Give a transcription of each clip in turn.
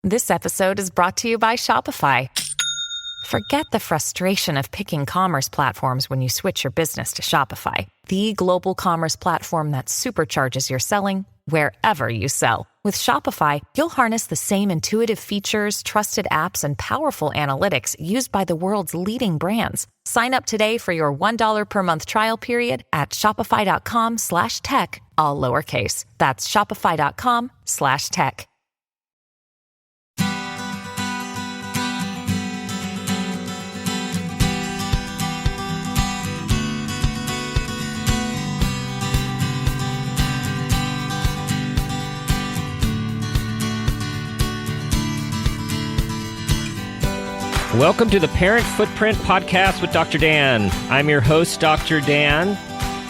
This episode is brought to you by Shopify. Forget the frustration of picking commerce platforms when you switch your business to Shopify, the global commerce platform that supercharges your selling wherever you sell. With Shopify, you'll harness the same intuitive features, trusted apps, and powerful analytics used by the world's leading brands. Sign up today for your $1 per month trial period at shopify.com/tech, all lowercase. That's shopify.com/tech. Welcome to the Parent Footprint Podcast with Dr. Dan. I'm your host, Dr. Dan.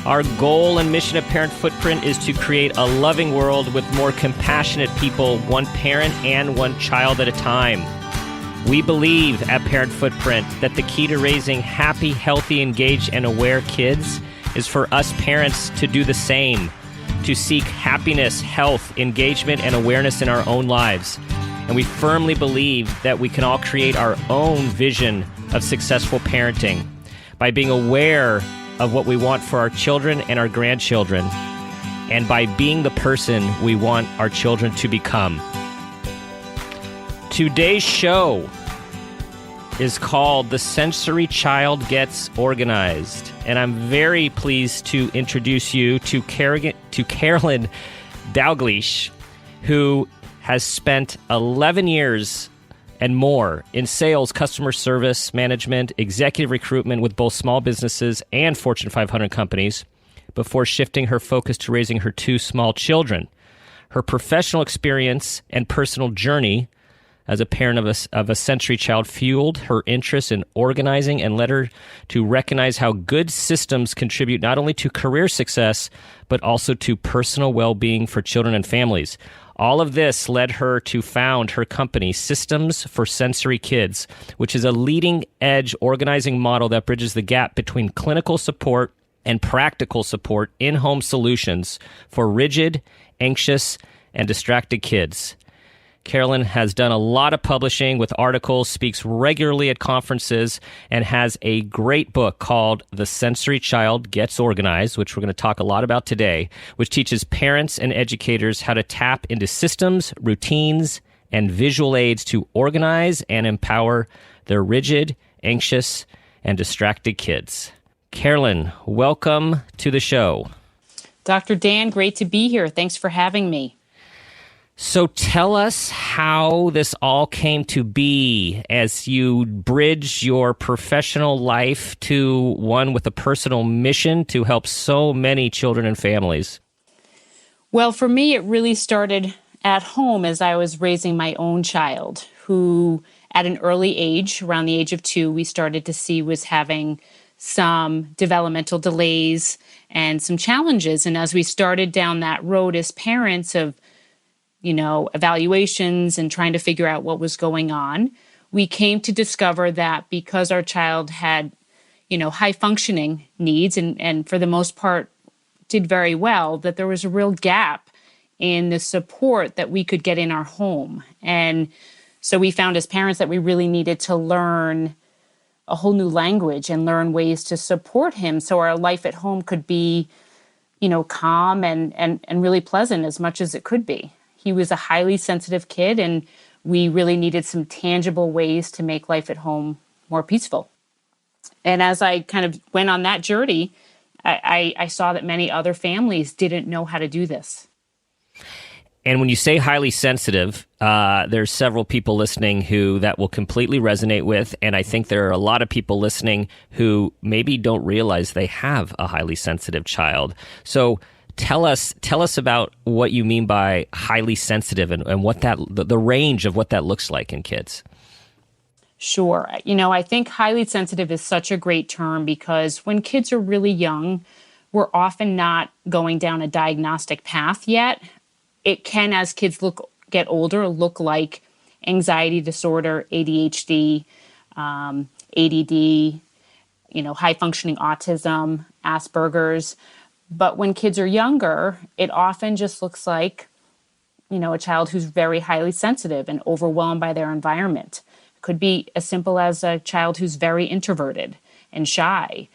Our goal and mission at Parent Footprint is to create a loving world with more compassionate people, one parent and one child at a time. We believe at Parent Footprint that the key to raising happy, healthy, engaged, and aware kids is for us parents to do the same, to seek happiness, health, engagement, and awareness in our own lives. And we firmly believe that we can all create our own vision of successful parenting by being aware of what we want for our children and our grandchildren, and by being the person we want our children to become. Today's show is called The Sensory Child Gets Organized, and I'm very pleased to introduce you to Carolyn Dalgliesh, who has spent 11 years and more in sales, customer service, management, executive recruitment with both small businesses and Fortune 500 companies before shifting her focus to raising her two small children. Her professional experience and personal journey as a parent of a sensory child fueled her interest in organizing and led her to recognize how good systems contribute not only to career success, but also to personal well-being for children and families. All of this led her to found her company, Systems for Sensory Kids, which is a leading-edge organizing model that bridges the gap between clinical support and practical support in-home solutions for rigid, anxious, and distracted kids. Carolyn has done a lot of publishing with articles, speaks regularly at conferences, and has a great book called The Sensory Child Gets Organized, which we're going to talk a lot about today, which teaches parents and educators how to tap into systems, routines, and visual aids to organize and empower their rigid, anxious, and distracted kids. Carolyn, welcome to the show. Dr. Dan, great to be here. Thanks for having me. So tell us how this all came to be as you bridge your professional life to one with a personal mission to help so many children and families. Well, for me, it really started at home as I was raising my own child, who at an early age, around the age of 2, we started to see was having some developmental delays and some challenges. And as we started down that road as parents of evaluations and trying to figure out what was going on, we came to discover that because our child had, high functioning needs and for the most part did very well, that there was a real gap in the support that we could get in our home. And so we found as parents that we really needed to learn a whole new language and learn ways to support him so our life at home could be, calm and really pleasant as much as it could be. He was a highly sensitive kid, and we really needed some tangible ways to make life at home more peaceful. And as I kind of went on that journey, I saw that many other families didn't know how to do this. And when you say highly sensitive, there's several people listening who that will completely resonate with, and I think there are a lot of people listening who maybe don't realize they have a highly sensitive child. So Tell us about what you mean by highly sensitive and what the range of what that looks like in kids. Sure. I think highly sensitive is such a great term because when kids are really young, we're often not going down a diagnostic path yet. It can, as kids get older, look like anxiety disorder, ADHD, ADD, high functioning autism, Asperger's. But when kids are younger, it often just looks like, a child who's very highly sensitive and overwhelmed by their environment. It could be as simple as a child who's very introverted and shy.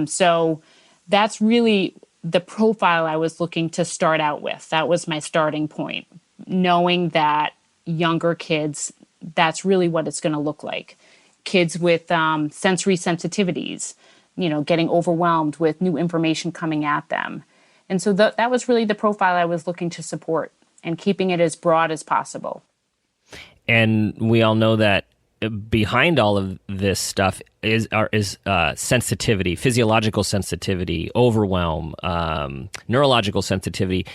So that's really the profile I was looking to start out with. That was my starting point, knowing that younger kids, that's really what it's going to look like. Kids with sensory sensitivities, getting overwhelmed with new information coming at them. And so that was really the profile I was looking to support, and keeping it as broad as possible. And we all know that behind all of this stuff is sensitivity, physiological sensitivity, overwhelm, neurological sensitivity.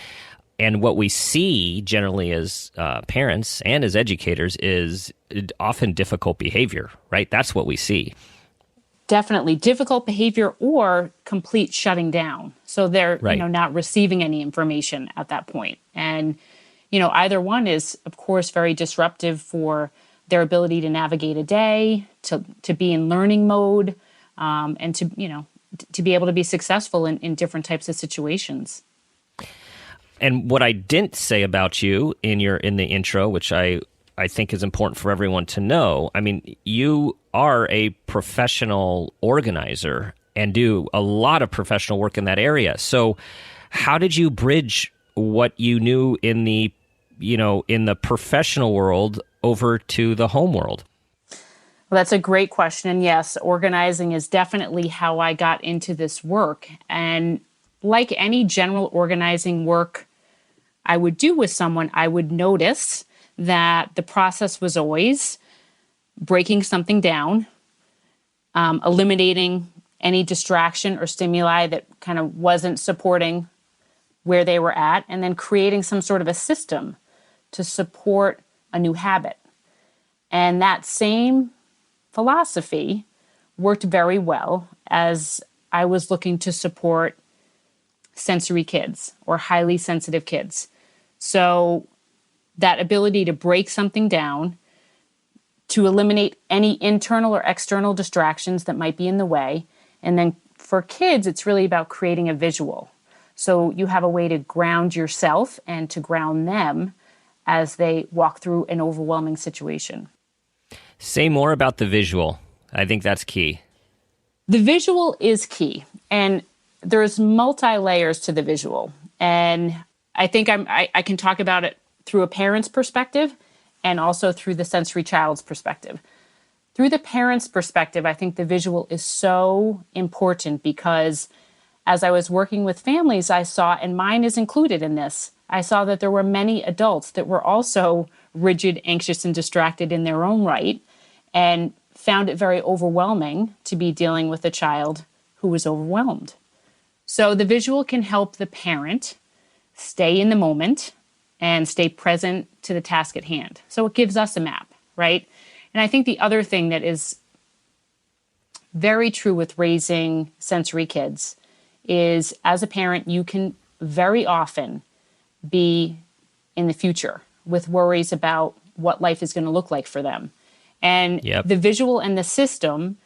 And what we see generally as parents and as educators is often difficult behavior, right? That's what we see. Definitely difficult behavior or complete shutting down. So they're not receiving any information at that point. And, either one is, of course, very disruptive for their ability to navigate a day, to be in learning mode, and to be able to be successful in different types of situations. And what I didn't say about you in the intro, which I think is important for everyone to know, I mean, you are a professional organizer and do a lot of professional work in that area. So how did you bridge what you knew in the professional world over to the home world? Well, that's a great question. And yes, organizing is definitely how I got into this work. And like any general organizing work I would do with someone, I would notice that the process was always breaking something down, eliminating any distraction or stimuli that kind of wasn't supporting where they were at, and then creating some sort of a system to support a new habit. And that same philosophy worked very well as I was looking to support sensory kids or highly sensitive kids. So that ability to break something down, to eliminate any internal or external distractions that might be in the way. And then for kids, it's really about creating a visual. So you have a way to ground yourself and to ground them as they walk through an overwhelming situation. Say more about the visual. I think that's key. The visual is key. And there's multi-layers to the visual. And I think I can talk about it through a parent's perspective and also through the sensory child's perspective. Through the parent's perspective, I think the visual is so important because as I was working with families, I saw, and mine is included in this, I saw that there were many adults that were also rigid, anxious, and distracted in their own right, and found it very overwhelming to be dealing with a child who was overwhelmed. So the visual can help the parent stay in the moment and stay present to the task at hand. So it gives us a map, right? And I think the other thing that is very true with raising sensory kids is, as a parent, you can very often be in the future with worries about what life is going to look like for them. And the visual and the system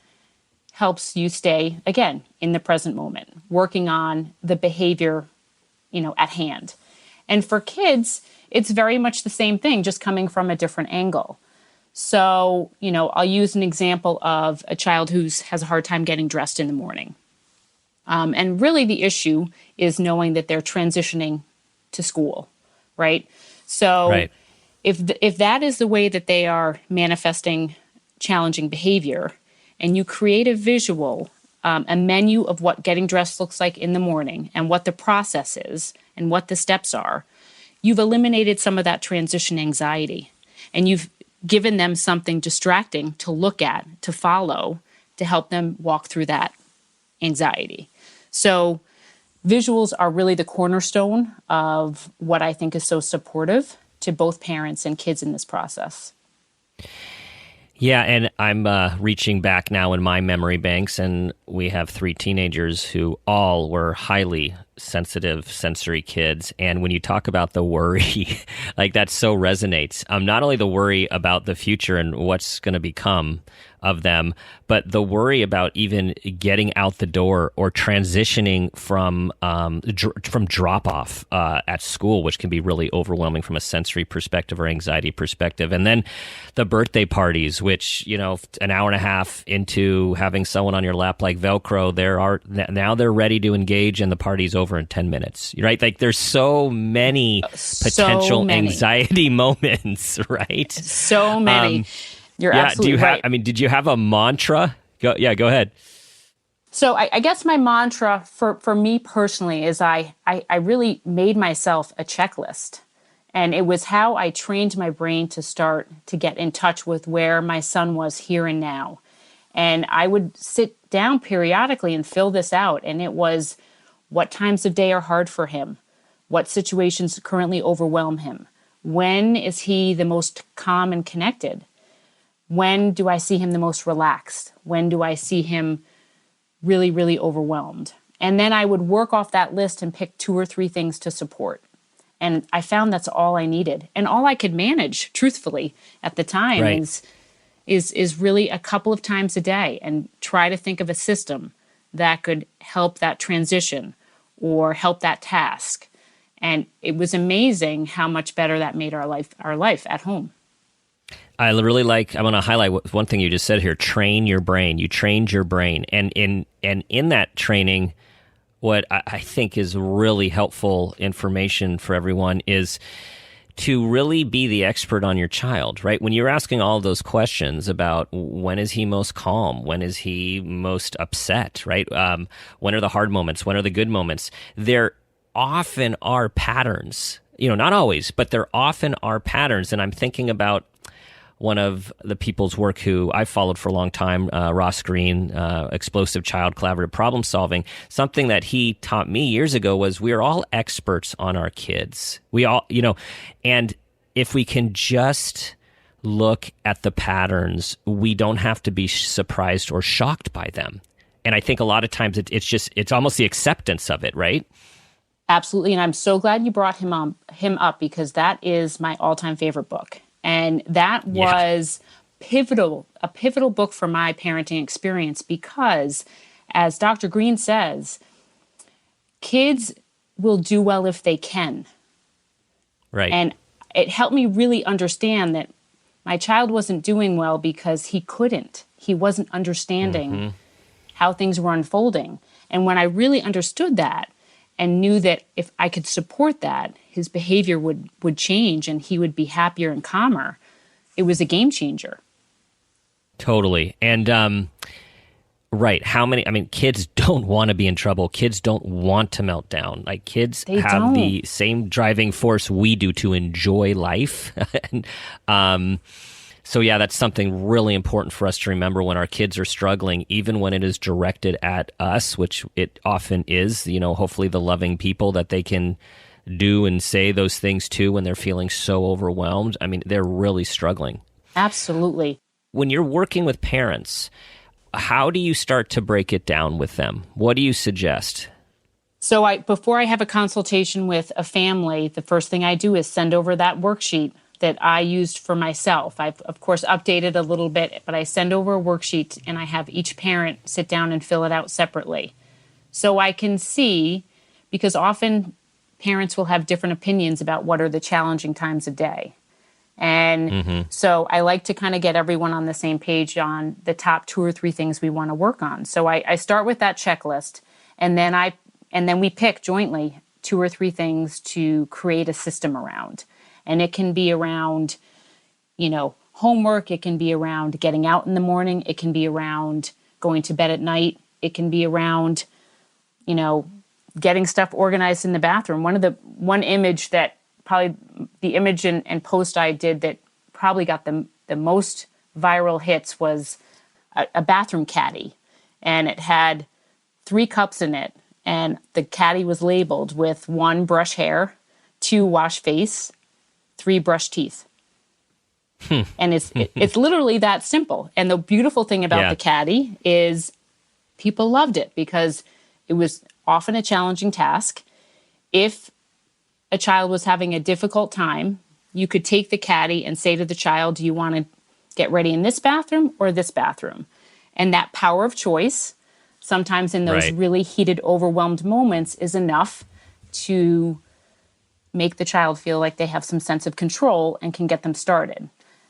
helps you stay, again, in the present moment, working on the behavior, at hand. And for kids, it's very much the same thing, just coming from a different angle. So, I'll use an example of a child who has a hard time getting dressed in the morning. And really the issue is knowing that they're transitioning to school, right? So if that is the way that they are manifesting challenging behavior, and you create a visual, a menu of what getting dressed looks like in the morning and what the process is and what the steps are, you've eliminated some of that transition anxiety. And you've given them something distracting to look at, to follow, to help them walk through that anxiety. So visuals are really the cornerstone of what I think is so supportive to both parents and kids in this process. Yeah, and I'm reaching back now in my memory banks, and we have 3 teenagers who all were highly sensitive sensory kids. And when you talk about the worry, like that so resonates. Not only the worry about the future and what's going to become of them. But the worry about even getting out the door or transitioning from drop off at school, which can be really overwhelming from a sensory perspective or anxiety perspective. And then the birthday parties, which, an hour and a half into having someone on your lap like Velcro, now they're ready to engage and the party's over in 10 minutes, right? Like there's so many potential anxiety moments, right? So many. You're absolutely right. Did you have a mantra? Go ahead. So I guess my mantra for me personally is I really made myself a checklist. And it was how I trained my brain to start to get in touch with where my son was here and now. And I would sit down periodically and fill this out. And it was what times of day are hard for him? What situations currently overwhelm him? When is he the most calm and connected? When do I see him the most relaxed? When do I see him really, really overwhelmed? And then I would work off that list and pick 2 or 3 things to support. And I found that's all I needed and all I could manage, truthfully, at the time is really a couple of times a day and try to think of a system that could help that transition or help that task. And it was amazing how much better that made our life at home. I want to highlight one thing you just said here, train your brain. You trained your brain. And in that training, what I think is really helpful information for everyone is to really be the expert on your child, right? When you're asking all of those questions about when is he most calm, when is he most upset, right? When are the hard moments, when are the good moments? There often are patterns, not always, but there often are patterns. And I'm thinking about one of the people's work who I followed for a long time, Ross Green, Explosive Child Collaborative Problem Solving. Something that he taught me years ago was we are all experts on our kids. We all, and if we can just look at the patterns, we don't have to be surprised or shocked by them. And I think a lot of times it's almost the acceptance of it, right? Absolutely. And I'm so glad you brought him up because that is my all-time favorite book. And that was a pivotal book for my parenting experience because, as Dr. Green says, kids will do well if they can. Right. And it helped me really understand that my child wasn't doing well because he couldn't. He wasn't understanding how things were unfolding. And when I really understood that and knew that if I could support that, his behavior would change and he would be happier and calmer, it was a game changer. Totally. And, right. Kids don't want to be in trouble. Kids don't want to melt down. Like kids have the same driving force we do to enjoy life. And, so yeah, that's something really important for us to remember when our kids are struggling, even when it is directed at us, which it often is, hopefully the loving people that they can do and say those things to when they're feeling so overwhelmed. They're really struggling. Absolutely. When you're working with parents, how do you start to break it down with them? What do you suggest? So before I have a consultation with a family, the first thing I do is send over that worksheet that I used for myself. I've, of course, updated a little bit, but I send over a worksheet and I have each parent sit down and fill it out separately. So I can see, because often parents will have different opinions about what are the challenging times of day. And so I like to kind of get everyone on the same page on the top 2 or 3 things we want to work on. So I start with that checklist, and then we pick jointly 2 or 3 things to create a system around. And it can be around, homework. It can be around getting out in the morning. It can be around going to bed at night. It can be around, getting stuff organized in the bathroom. One image that probably the image and post I did that probably got the most viral hits was a bathroom caddy. And it had 3 cups in it. And the caddy was labeled with 1, brush hair, 2, wash face, 3, brush teeth. And it's literally that simple. And the beautiful thing about the caddy is people loved it because it was often a challenging task. If a child was having a difficult time, you could take the caddy and say to the child, do you want to get ready in this bathroom or this bathroom. And that power of choice, sometimes in those Right. really heated, overwhelmed moments, is enough to make the child feel like they have some sense of control and can get them started.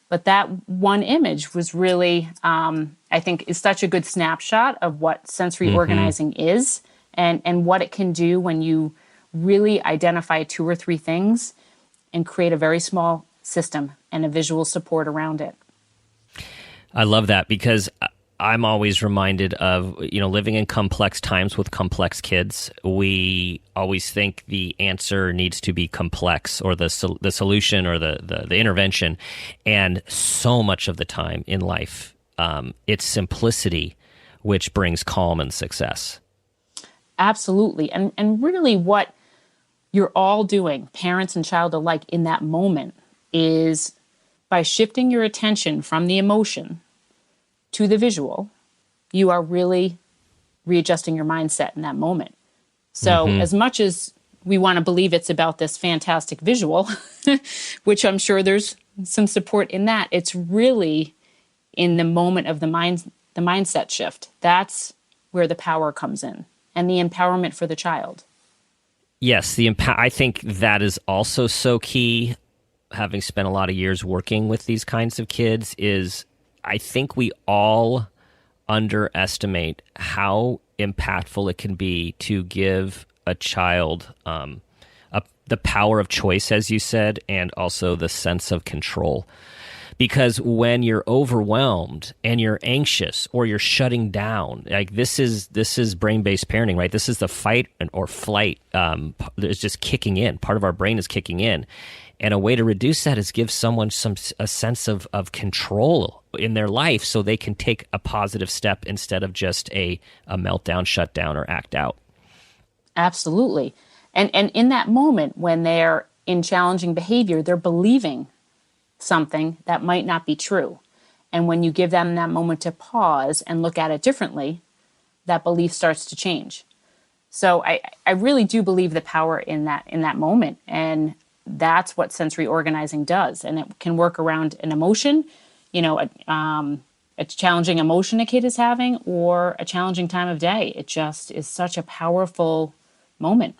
But that one image was really, I think, is such a good snapshot of what sensory organizing is and what it can do when you really identify 2 or 3 things and create a very small system and a visual support around it. I love that because I'm always reminded of, living in complex times with complex kids. We always think the answer needs to be complex or the solution or the intervention. And so much of the time in life, it's simplicity which brings calm and success. Absolutely. And really what you're all doing, parents and child alike, in that moment is by shifting your attention from the emotion to the visual, you are really readjusting your mindset in that moment. So as much as we want to believe it's about this fantastic visual, which I'm sure there's some support in that, it's really in the moment of the mindset shift. That's where the power comes in and the empowerment for the child. Yes, I think that is also so key. Having spent a lot of years working with these kinds of kids, is I think we all underestimate how impactful it can be to give a child the power of choice, as you said, and also the sense of control. Because when you're overwhelmed and you're anxious or you're shutting down, like this is brain-based parenting, right? This is the fight or flight. It's just kicking in. Part of our brain is kicking in. And a way to reduce that is give someone a sense of control in their life so they can take a positive step instead of just a meltdown, shut down, or act out. Absolutely. And in that moment when they're in challenging behavior, they're believing something that might not be true. And when you give them that moment to pause and look at it differently, that belief starts to change. So I really do believe the power in that moment. And that's what sensory organizing does. And it can work around an emotion, a challenging emotion a kid is having or a challenging time of day. It just is such a powerful moment.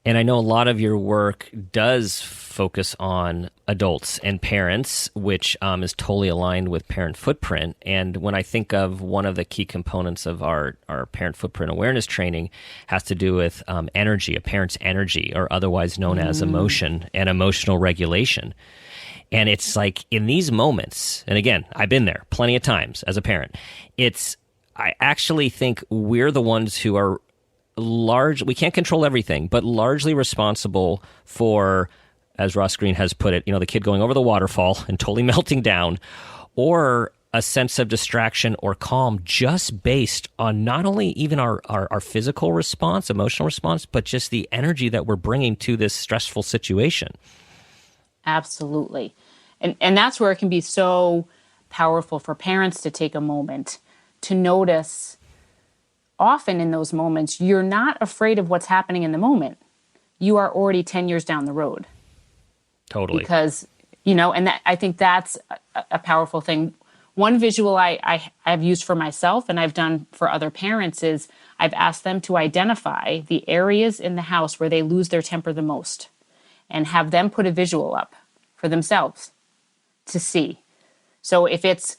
And I know a lot of your work does focus on adults and parents, which is totally aligned with Parent Footprint. And when I think of one of the key components of our Parent Footprint awareness training has to do with energy, a parent's energy, or otherwise known as emotion and emotional regulation. And it's like in these moments, and again, I've been there plenty of times as a parent, I actually think we're the ones who are we can't control everything, but largely responsible for, as Ross Greene has put it, the kid going over the waterfall and totally melting down, or a sense of distraction or calm just based on not only even our physical response, emotional response, but just the energy that we're bringing to this stressful situation. Absolutely. And that's where it can be so powerful for parents to take a moment to notice. Often in those moments, you're not afraid of what's happening in the moment. You are already 10 years down the road. Totally. Because, I think that's a powerful thing. One visual I've used for myself and I've done for other parents is I've asked them to identify the areas in the house where they lose their temper the most and have them put a visual up for themselves to see. So if it's,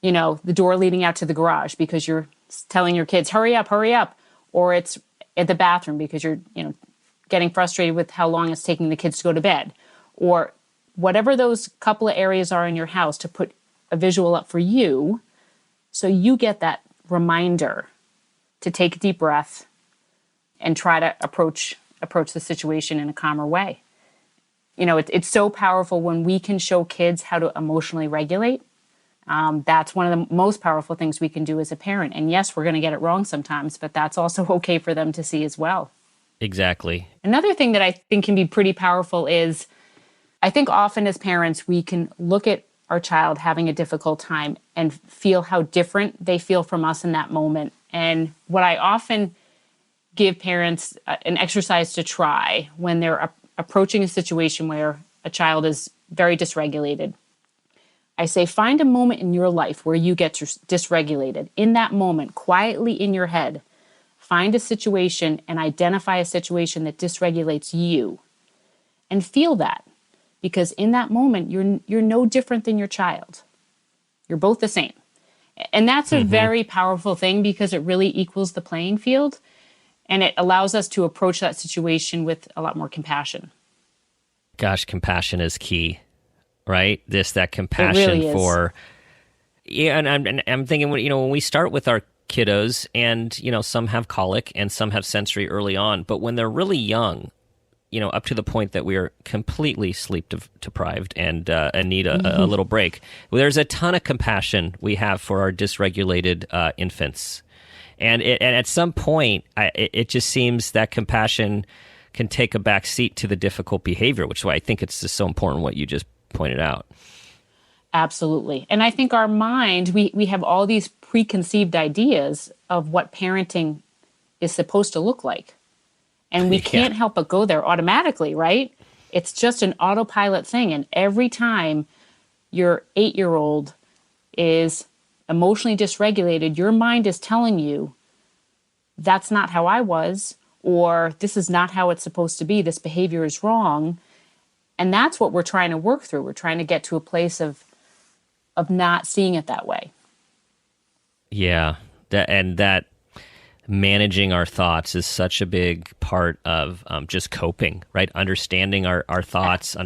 the door leading out to the garage because you're telling your kids, hurry up, or it's at the bathroom because you're, getting frustrated with how long it's taking the kids to go to bed, or whatever those couple of areas are in your house, to put a visual up for you so you get that reminder to take a deep breath and try to approach the situation in a calmer way. It's so powerful when we can show kids how to emotionally regulate. That's one of the most powerful things we can do as a parent. And yes, we're going to get it wrong sometimes, but that's also okay for them to see as well. Exactly. Another thing that I think can be pretty powerful is I think often as parents, we can look at our child having a difficult time and feel how different they feel from us in that moment. And what I often give parents an exercise to try when they're approaching a situation where a child is very dysregulated, I say, find a moment in your life where you get dysregulated. In that moment, quietly in your head, find a situation and identify a situation that dysregulates you and feel that. Because in that moment, you're no different than your child. You're both the same. And that's a very powerful thing because it really equals the playing field and it allows us to approach that situation with a lot more compassion. Gosh, compassion is key, right? That compassion really for, yeah. And I'm thinking, when we start with our kiddos, and some have colic and some have sensory early on, but when they're really young, up to the point that we are completely sleep deprived and need a little break, well, there's a ton of compassion we have for our dysregulated infants, and at some point, it just seems that compassion can take a back seat to the difficult behavior, which is why I think it's just so important what you just pointed out. Absolutely. And I think our mind, we have all these preconceived ideas of what parenting is supposed to look like. And we can't help but go there automatically, right? It's just an autopilot thing. And every time your 8-year-old is emotionally dysregulated, your mind is telling you, that's not how I was, or this is not how it's supposed to be. This behavior is wrong. And that's what we're trying to work through. We're trying to get to a place of not seeing it that way. Yeah. That managing our thoughts is such a big part of just coping, right? Understanding our thoughts,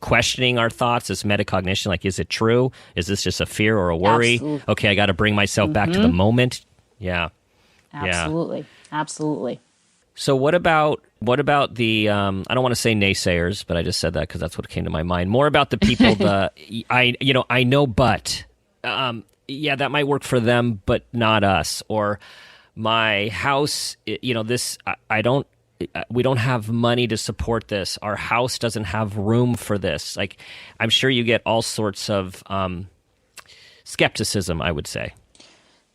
questioning our thoughts as metacognition. Like, is it true? Is this just a fear or a worry? Absolutely. Okay, I got to bring myself back to the moment. Yeah. Absolutely. Yeah. Absolutely. So what about the I don't want to say naysayers, but I just said that because that's what came to my mind. More about the people I know, but that might work for them, but not us. Or my house, we don't have money to support this. Our house doesn't have room for this. Like, I'm sure you get all sorts of skepticism, I would say.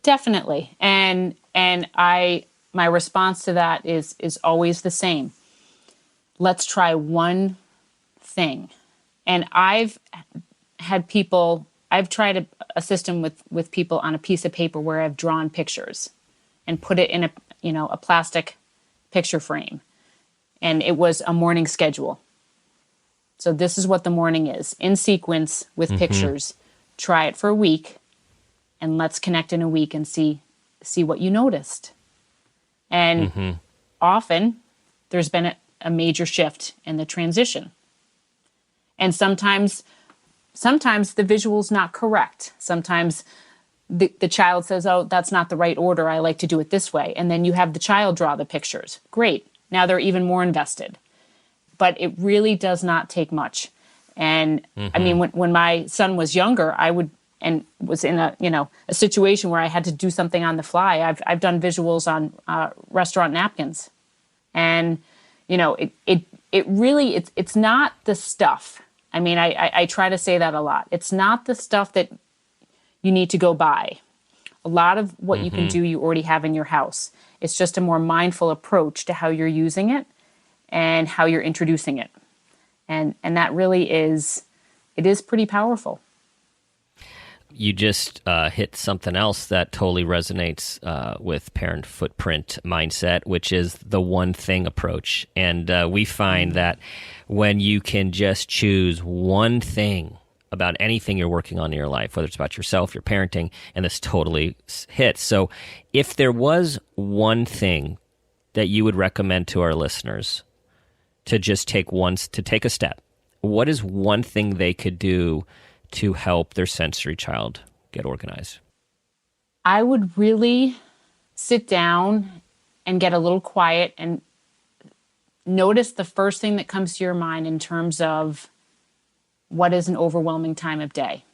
Definitely. And my response to that is always the same. Let's try one thing. And I've tried a system with people on a piece of paper where I've drawn pictures and put it in a plastic picture frame. And it was a morning schedule. So this is what the morning is, in sequence with pictures. Try it for a week and let's connect in a week and see what you noticed. And often there's been a major shift in the transition. And sometimes the visual's not correct. Sometimes the child says, oh, that's not the right order. I like to do it this way. And then you have the child draw the pictures. Great. Now they're even more invested. But it really does not take much. And I mean, when my son was younger, and was in a situation where I had to do something on the fly. I've done visuals on restaurant napkins, and it really it's not the stuff. I mean, I try to say that a lot. It's not the stuff that you need to go buy. A lot of what you can do, you already have in your house. It's just a more mindful approach to how you're using it and how you're introducing it, and that really is pretty powerful. You just hit something else that totally resonates with parent footprint mindset, which is the one thing approach. And we find that when you can just choose one thing about anything you're working on in your life, whether it's about yourself, your parenting, and this totally hits. So if there was one thing that you would recommend to our listeners to just take a step, what is one thing they could do to help their sensory child get organized? I would really sit down and get a little quiet and notice the first thing that comes to your mind in terms of what is an overwhelming time of day.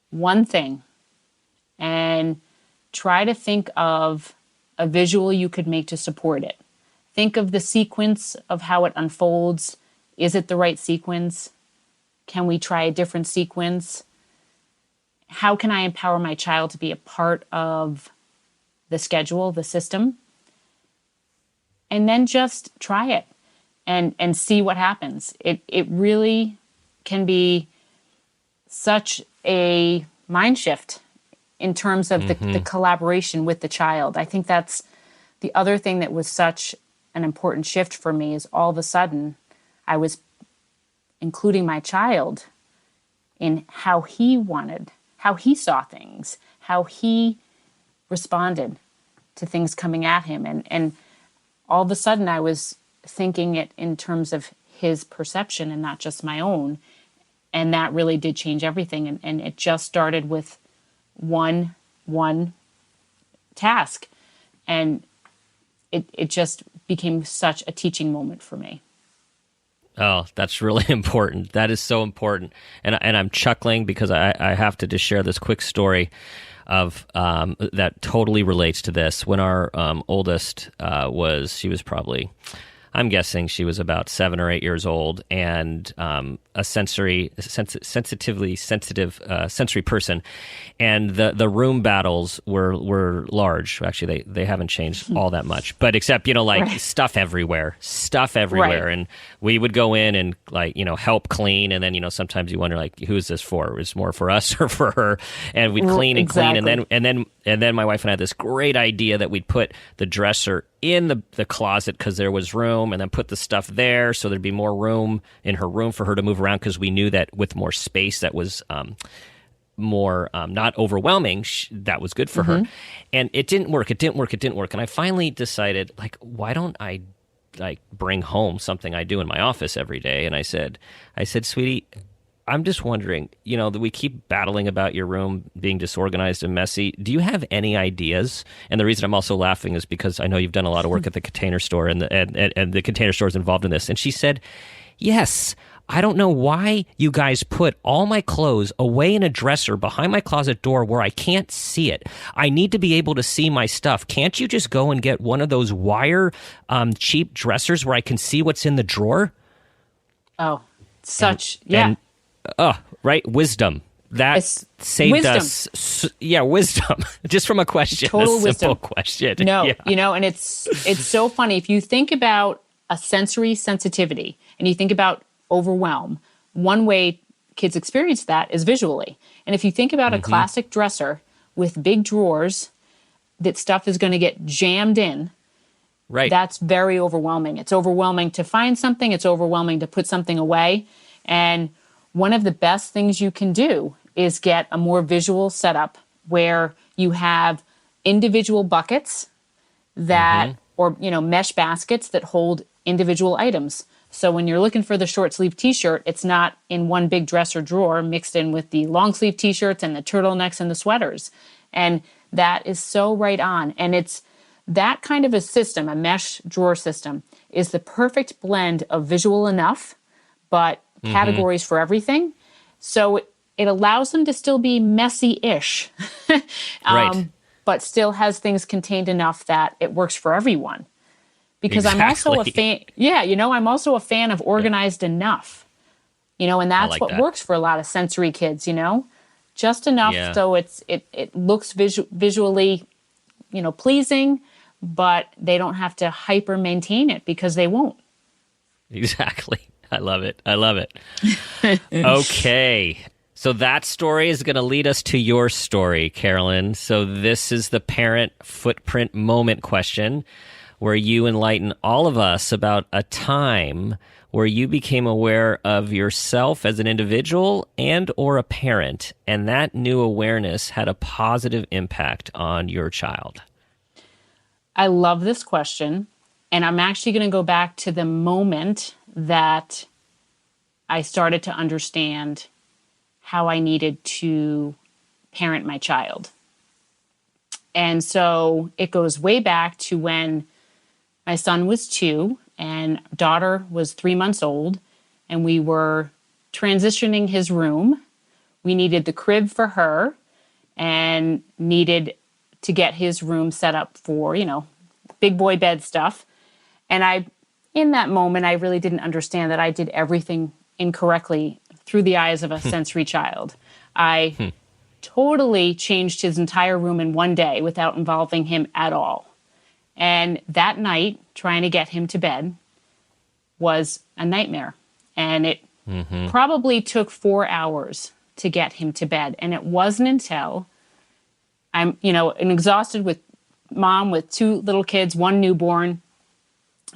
One thing. And try to think of a visual you could make to support it. Think of the sequence of how it unfolds. Is it the right sequence? Can we try a different sequence? How can I empower my child to be a part of the schedule, the system? And then just try it and see what happens. It really can be such a mind shift in terms of the collaboration with the child. I think that's the other thing that was such an important shift for me, is all of a sudden I was including my child in how he wanted, how he saw things, how he responded to things coming at him. And all of a sudden I was thinking it in terms of his perception and not just my own. And that really did change everything. And it just started with one task. And it just became such a teaching moment for me. Oh, that's really important. That is so important. And I'm chuckling because I have to just share this quick story of that totally relates to this. When our oldest she was probably, I'm guessing she was about 7 or 8 years old, and a sensitively sensitive sensory person, and the room battles were large. Actually, they haven't changed all that much, but except Right. stuff everywhere, Right. and we would go in and help clean, and then sometimes you wonder who is this for? Is it more for us or for her? And we'd clean and clean, and then my wife and I had this great idea that we'd put the dresser in the closet because there was room, and then put the stuff there so there'd be more room in her room for her to move around, because we knew that with more space that was more not overwhelming, that was good for her. And it didn't work. And I finally decided, why don't I bring home something I do in my office every day? And I said, sweetie, I'm just wondering, that we keep battling about your room being disorganized and messy. Do you have any ideas? And the reason I'm also laughing is because I know you've done a lot of work at the Container Store, and the Container Store is involved in this. And she said, yes, I don't know why you guys put all my clothes away in a dresser behind my closet door where I can't see it. I need to be able to see my stuff. Can't you just go and get one of those wire cheap dressers where I can see what's in the drawer? Oh, yeah. Right? Wisdom. That saved wisdom. us. Wisdom. Just from a question. Total a wisdom. simple question. No, Yeah. and it's so funny. If you think about a sensory sensitivity and you think about overwhelm, one way kids experience that is visually. And if you think about a classic dresser with big drawers that stuff is going to get jammed in, right, that's very overwhelming. It's overwhelming to find something. It's overwhelming to put something away. And one of the best things you can do is get a more visual setup where you have individual buckets that, or, mesh baskets that hold individual items. So when you're looking for the short sleeve t-shirt, it's not in one big dresser drawer mixed in with the long sleeve t-shirts and the turtlenecks and the sweaters. And that is so right on. And it's that kind of a system, a mesh drawer system, is the perfect blend of visual enough, but categories for everything. So it allows them to still be messy-ish, right, but still has things contained enough that it works for everyone. Because exactly. I'm also a fan. Yeah, I'm also a fan of organized enough. And that's what works for a lot of sensory kids. Just enough so it looks visually, pleasing, but they don't have to hyper maintain it because they won't. Exactly. I love it. Okay. So that story is going to lead us to your story, Carolyn. So this is the parent footprint moment question, where you enlighten all of us about a time where you became aware of yourself as an individual and or a parent, and that new awareness had a positive impact on your child. I love this question, and I'm actually going to go back to the moment that I started to understand how I needed to parent my child. And so it goes way back to when my son was 2 and daughter was 3 months old, and we were transitioning his room. We needed the crib for her and needed to get his room set up for, big boy bed stuff. And in that moment, I really didn't understand that I did everything incorrectly through the eyes of a sensory child. I totally changed his entire room in one day without involving him at all. And that night, trying to get him to bed was a nightmare. And it probably took 4 hours to get him to bed. And it wasn't until I'm, an exhausted with mom with 2 little kids, 1 newborn,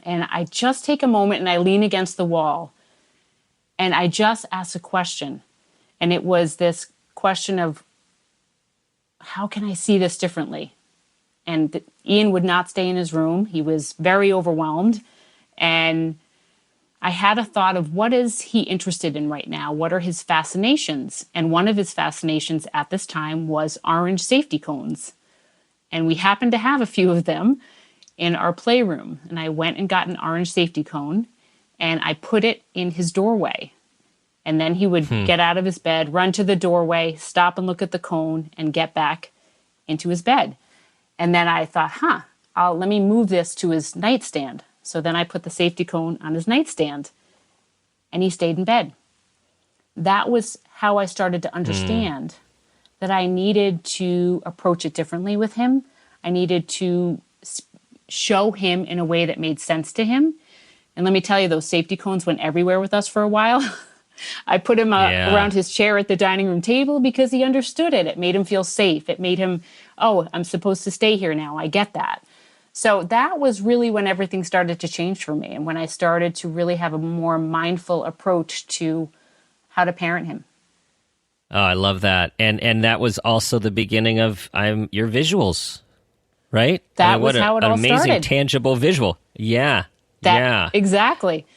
and I just take a moment and I lean against the wall and I just ask a question. And it was this question of, how can I see this differently? And Ian would not stay in his room. He was very overwhelmed. And I had a thought of, what is he interested in right now? What are his fascinations? And one of his fascinations at this time was orange safety cones. And we happened to have a few of them in our playroom. And I went and got an orange safety cone and I put it in his doorway. And then he would get out of his bed, run to the doorway, stop and look at the cone and get back into his bed. And then I thought, let me move this to his nightstand. So then I put the safety cone on his nightstand and he stayed in bed. That was how I started to understand that I needed to approach it differently with him. I needed to show him in a way that made sense to him. And let me tell you, those safety cones went everywhere with us for a while. I put him around his chair at the dining room table because he understood it. It made him feel safe. It made him, I'm supposed to stay here now. I get that. So that was really when everything started to change for me and when I started to really have a more mindful approach to how to parent him. Oh, I love that. And that was also the beginning of your visuals, right? That was how it all started. Amazing, tangible visual. Yeah. Exactly.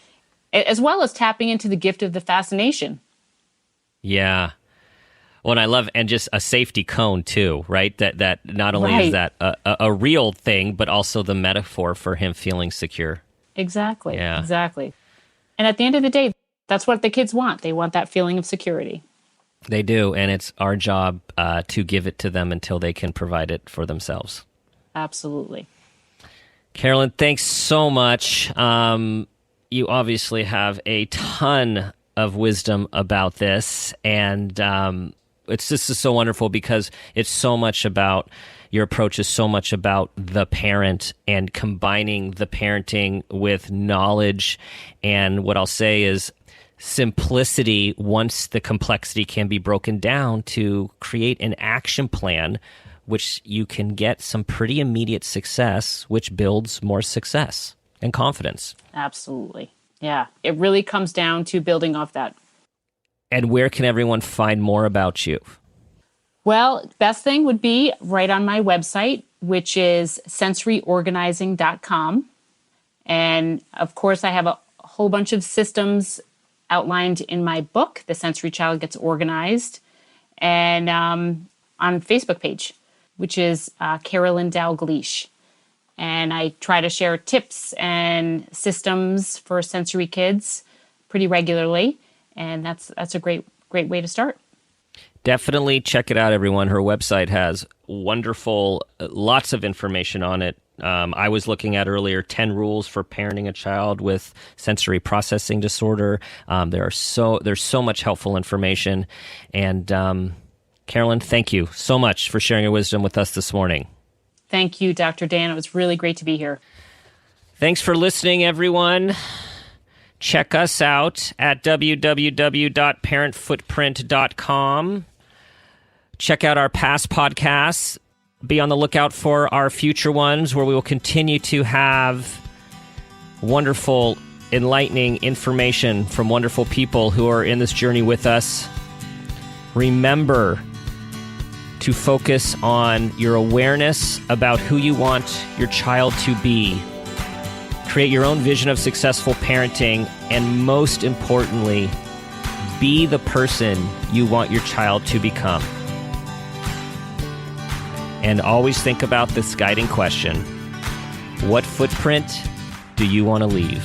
As well as tapping into the gift of the fascination. Yeah. Well, and I love, and just a safety cone too, right? That not only is that a real thing, but also the metaphor for him feeling secure. Exactly. Yeah. Exactly. And at the end of the day, that's what the kids want. They want that feeling of security. They do, and it's our job to give it to them until they can provide it for themselves. Absolutely. Carolyn, thanks so much. You obviously have a ton of wisdom about this, and this is so wonderful because it's so much about, your approach is so much about the parent and combining the parenting with knowledge, and what I'll say is simplicity once the complexity can be broken down to create an action plan which you can get some pretty immediate success, which builds more success and confidence. Absolutely. Yeah. It really comes down to building off that. And where can everyone find more about you? Well, best thing would be right on my website, which is sensoryorganizing.com. And of course, I have a whole bunch of systems outlined in my book, The Sensory Child Gets Organized, and on Facebook page, which is Carolyn Dalgliesh. And I try to share tips and systems for sensory kids pretty regularly. And that's a great way to start. Definitely check it out, everyone. Her website has wonderful, lots of information on it. I was looking at earlier 10 rules for parenting a child with sensory processing disorder. There's so much helpful information. And Carolyn, thank you so much for sharing your wisdom with us this morning. Thank you, Dr. Dan. It was really great to be here. Thanks for listening, everyone. Check us out at www.parentfootprint.com. Check out our past podcasts. Be on the lookout for our future ones where we will continue to have wonderful, enlightening information from wonderful people who are in this journey with us. Remember to focus on your awareness about who you want your child to be. Create your own vision of successful parenting, and most importantly, be the person you want your child to become. And always think about this guiding question: what footprint do you want to leave?